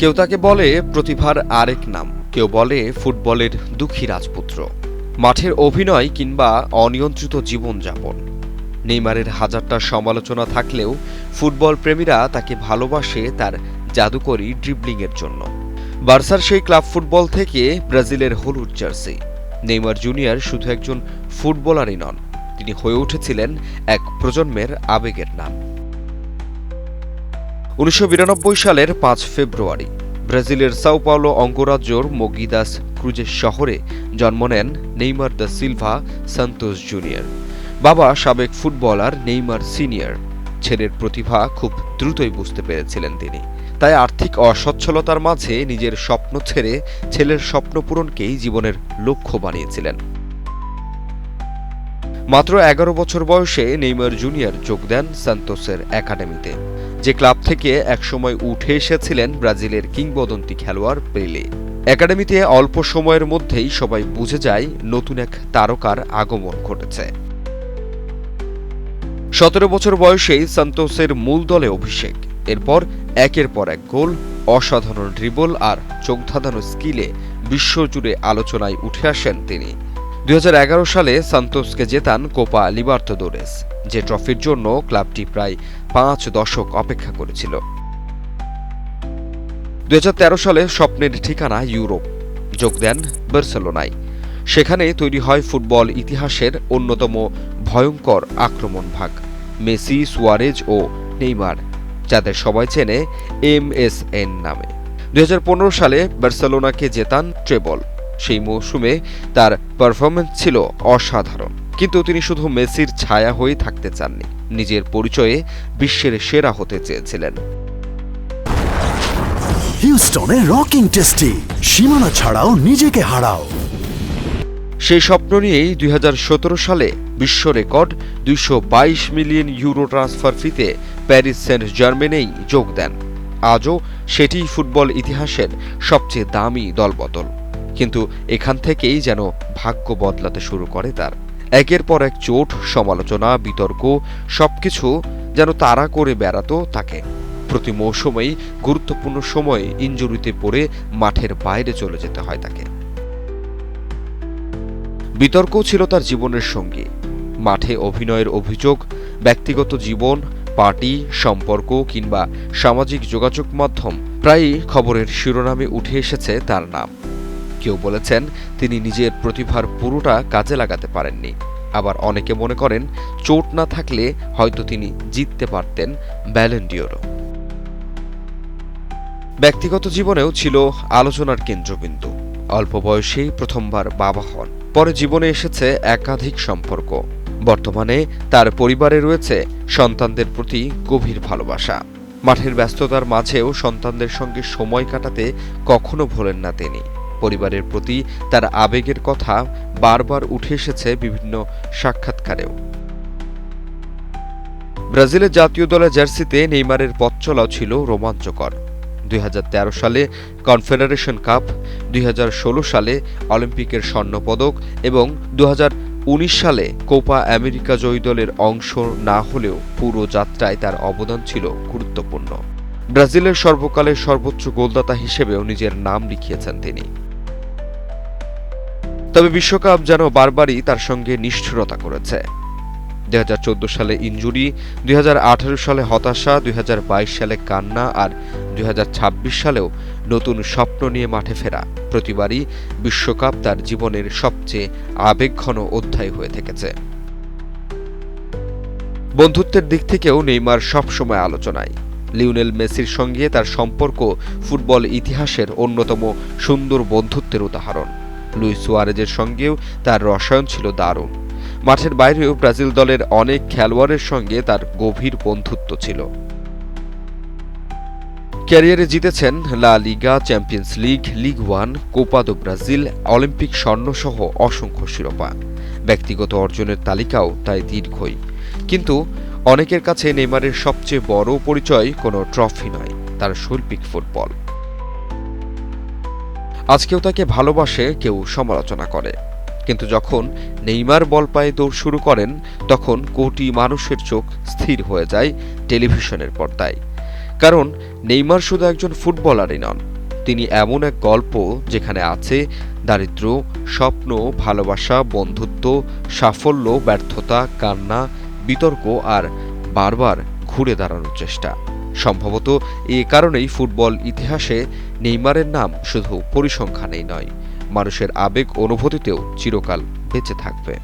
কেউ তাকে বলে প্রতিভার আরেক নাম, কেউ বলে ফুটবলের দুঃখী রাজপুত্র। মাঠের অভিনয় কিংবা অনিয়ন্ত্রিত জীবনযাপন, নেইমারের হাজারটা সমালোচনা থাকলেও ফুটবল প্রেমীরা তাকে ভালোবাসে তার জাদুকরী ড্রিবলিংয়ের জন্য। বার্সার সেই ক্লাব ফুটবল থেকে ব্রাজিলের হলুদ জার্সি। নেইমার জুনিয়র শুধু একজন ফুটবলারই নন, তিনি হয়ে উঠেছিলেন এক প্রজন্মের আবেগের নাম। ১৯৯২ সালের ৫ ফেব্রুয়ারি ব্রাজিলের সাও পাওলো অঙ্গরাজ্যর মোগিদাস ক্রুজেস শহরে জন্ম নেন Neymar da Silva Santos junior. বাবা সাবেক ফুটবলার নেইমার সিনিয়র। ছেলের প্রতিভা খুব দ্রুতই বুঝতে পেরেছিলেন তিনি, তাই আর্থিক অসচ্ছলতার মাঝে নিজের স্বপ্ন ছেড়ে ছেলের স্বপ্ন পূরণকেই জীবনের লক্ষ্য বানিয়েছিলেন। মাত্র ১১ বছর বয়সে নেইমার জুনিয়র যোগ দেন সান্তোসের একাডেমিতে, যে ক্লাব থেকে একসময় উঠে এসেছিলেন ব্রাজিলের কিংবদন্তি খেলোয়াড় পেলে। একাডেমিতে অল্প সময়ের মধ্যেই সবাই বুঝে যায় নতুন এক তারকার আগমন ঘটেছে। ১৭ বছর বয়সেই সান্তোসের মূল দলে অভিষেক। এরপর একের পর এক গোল, অসাধারণ ড্রিবল আর চোখ ধাঁধানো স্কিলে বিশ্বজুড়ে আলোচনায় উঠে আসেন তিনি। ২০১১ সালে সান্তোসকে জেতান কোপা লিবার্তাদোরেস, যে ট্রফির জন্য ক্লাবটি প্রায় ৫ দশক অপেক্ষা করেছিল। ২০১৩ সালে স্বপ্নের ঠিকানা ইউরোপ, যোগ দেন বার্সেলোনায়। সেখানে তৈরি হয় ফুটবল ইতিহাসের অন্যতম ভয়ঙ্কর আক্রমণ ভাগ, মেসি, সুয়ারেজ ও নেইমার, যাদের সবাই চেনে MSN নামে। ২০১৫ সালে বার্সেলোনাকে জেতান ট্রেবল। সেই মৌসুমে তার পারফরম্যান্স ছিল অসাধারণ, কিন্তু তিনি শুধু মেসির ছায়া হয়ে থাকতে চাননি, নিজের পরিচয়ে বিশ্বের সেরা হতে চেয়েছিলেন। হিউস্টনে রকিং টেস্টি, সীমানা ছাড়াও নিজেকে হারাও। সেই স্বপ্ন নিয়েই ২০১৭ সালে বিশ্ব রেকর্ড ২২২ মিলিয়ন ইউরো ট্রান্সফার ফিতে প্যারিস সেন্ট জার্মেনেই যোগ দেন। আজও সেটিই ফুটবল ইতিহাসের সবচেয়ে দামি দলবদল। কিন্তু এখান থেকেই যেন ভাগ্য বদলাতে শুরু করে তার। একের পর এক চোট, সমালোচনা, বিতর্ক, সবকিছু যেন তাড়া করে বেড়াতো তাকে। প্রতি মৌসুমেই গুরুত্বপূর্ণ সময়ে ইনজুরিতে পড়ে মাঠের বাইরে চলে যেতে হয় তাকে। বিতর্ক ছিল তার জীবনের সঙ্গী। মাঠে অভিনয়ের অভিযোগ, ব্যক্তিগত জীবন, পার্টি, সম্পর্ক কিংবা সামাজিক যোগাযোগ মাধ্যম, প্রায়ই খবরের শিরোনামে উঠে এসেছে তার নাম। কেউ বলেছেন তিনি নিজের প্রতিভার পুরোটা কাজে লাগাতে পারেননি, আবার অনেকে মনে করেন চোট না থাকলে হয়তো তিনি জিততে পারতেন ব্যালন ডি'অরও। ব্যক্তিগত জীবনেও ছিল আলোচনার কেন্দ্রবিন্দু। অল্প বয়সেই প্রথমবার বাবা হন, পরে জীবনে এসেছে একাধিক সম্পর্ক। বর্তমানে তার পরিবারে রয়েছে সন্তানদের প্রতি গভীর ভালোবাসা। মাঠের ব্যস্ততার মাঝেও সন্তানদের সঙ্গে সময় কাটাতে কখনো ভোলেন না তিনি। পরিবারের প্রতি তার আবেগের কথা বারবার উঠে এসেছে বিভিন্ন সাক্ষাৎকারেও। ব্রাজিলের জাতীয় দলের জার্সিতে নেইমারের পথ চলাও ছিল রোমাঞ্চকর। ২০১৩ সালে কনফেডারেশন কাপ, ২০১৬ সালে অলিম্পিকের স্বর্ণপদক এবং ২০১৯ সালে কোপা আমেরিকা জয়ী দলের অংশ না হলেও পুরো যাত্রায় তার অবদান ছিল গুরুত্বপূর্ণ। ব্রাজিলের সর্বকালের সর্বোচ্চ গোলদাতা হিসেবেও নিজের নাম লিখিয়েছেন তিনি। তবে বিশ্বকাপ যেন বারবারই তার সঙ্গে নিষ্ঠুরতা করেছে। ২০১৪ সালে ইনজুরি, ২০১৮ সালে হতাশা, ২০২২ সালে কান্না আর ২০২৬ সালেও নতুন স্বপ্ন নিয়ে মাঠে ফেরা। প্রতিবারই বিশ্বকাপ তার জীবনের সবচেয়ে আবেগঘন অধ্যায় হয়ে থেকেছে। বন্ধুত্বের দিক থেকেও নেইমার সবসময় আলোচনায়। লিওনেল মেসির সঙ্গে তার সম্পর্ক ফুটবল ইতিহাসের অন্যতম সুন্দর বন্ধুত্বের উদাহরণ। লুইস সুয়ারেজের সঙ্গেও তার রসায়ন ছিল দারুণ। মাঠের বাইরেও ব্রাজিল দলের অনেক খেলোয়াড়ের সঙ্গে তার গভীর বন্ধুত্ব ছিল। ক্যারিয়ারে জিতেছেন La Liga, Champions League, League One, Copa do Brasil, Olympic স্বর্ণসহ অসংখ্য শিরোপা। ব্যক্তিগত অর্জনের তালিকাও তাই দীর্ঘই। কিন্তু অনেকের কাছে নেইমারের সবচেয়ে বড় পরিচয় কোনো ট্রফি নয়, তার শৈল্পিক ফুটবল। আজকেও তাকে ভালোবাসে, কেউ সমালোচনা করে, কিন্তু যখন নেইমার বল পায়ে দৌড় শুরু করেন তখন কোটি মানুষের চোখ স্থির হয়ে যায় টেলিভিশনের পর্দায়। কারণ নেইমার শুধু একজন ফুটবলারই নন, তিনি এমন এক গল্প যেখানে আছে দারিদ্র্য, স্বপ্ন, ভালোবাসা, বন্ধুত্ব, সাফল্য, ব্যর্থতা, কান্না, বিতর্ক আর বারবার ঘুরে দাঁড়ানোর চেষ্টা। সম্ভবত এ কারণেই ফুটবল ইতিহাসে নেইমারের নাম শুধু পরিসংখ্যানেই নয়, মানুষের আবেগ অনুভূতিতেও চিরকাল বেঁচে থাকবে।